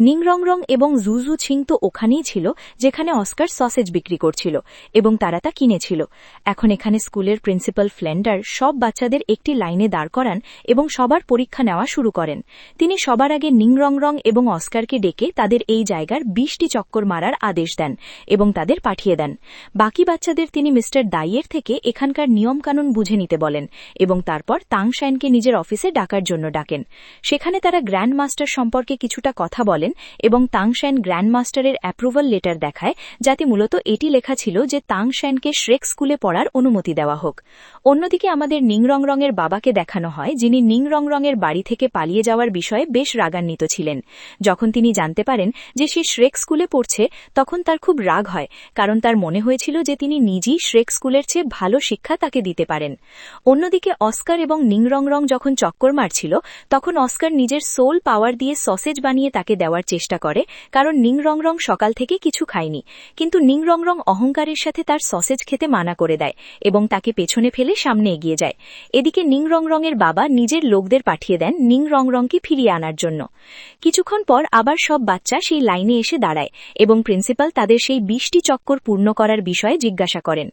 Ning রং রং এবং জুজু ছিং তো ওখানেই ছিল যেখানে অস্কার সসেজ বিক্রি করছিল, এবং তারা তা কিনেছিল। এখন এখানে স্কুলের প্রিন্সিপাল ফ্লেন্ডার সব বাচ্চাদের একটি লাইনে দাঁড় করান এবং সবার পরীক্ষা নেওয়া শুরু করেন। তিনি সবার আগে নিং রং রং এবং অস্কারকে ডেকে তাদের এই জায়গার 20টি চক্কর মারার আদেশ দেন এবং তাদের পাঠিয়ে দেন। বাকি বাচ্চাদের তিনি মিস্টার দাইয়ের থেকে এখানকার নিয়মকানুন বুঝে নিতে বলেন এবং তারপর তাংশাইনকে নিজের অফিসে ডাকার জন্য ডাকেন। সেখানে তারা গ্র্যান্ড মাস্টার সম্পর্কে কিছুটা কথা বলেন এবং তাংশাইন গ্র্যান্ড মাস্টারের অ্যাপ্রুভাল লেটার দেখায়, যাতে মূলত এটি লেখা ছিল যে তাংশাইনকে শ্রেক স্কুলে পড়ার অনুমতি দেওয়া হোক। অন্যদিকে আমাদের নিং রং রংয়ের বাবাকে দেখানো হয়, যিনি নিং রং রংয়ের বাড়ি থেকে পালিয়ে যাওয়ার বিষয়ে বেশ রাগান্বিত ছিলেন। যখন তিনি জানতে পারেন যে সে শ্রেক স্কুলে পড়ছে, তখন তার খুব রাগ হয়, কারণ তার মনে হয়েছিল যে তিনি নিজেই শ্রেক স্কুলের চেয়ে ভালো শিক্ষা তাকে দিতে পারেন। অন্যদিকে অস্কার এবং নিং রং রং যখন চক্কর মারছিল, তখন অস্কার নিজের সোল পাওয়ার দিয়ে সসেজ বানিয়ে তাকে দেওয়ার চেষ্টা করে, কারণ নিং রং রং সকাল থেকে কিছু খায়নি। কিন্তু নিং রং রং অহংকারের সাথে তার সসেজ খেতে মানা করে দেয় এবং তাকে পেছনে ফেলে সামনে এগিয়ে যায়। এদিকে নিং রং রংয়ের বাবা নিজের লোকদের পাঠিয়ে দেন নিং রং রংকে ফিরিয়ে আনার জন্য। কিছুক্ষণ পর আবার সব বাচ্চা সেই লাইনে এসে দাঁড়ায় এবং প্রিন্সিপাল তাদের সেই 20টি চক্কর পূর্ণ করার বিষয়ে জিজ্ঞাসা করেন।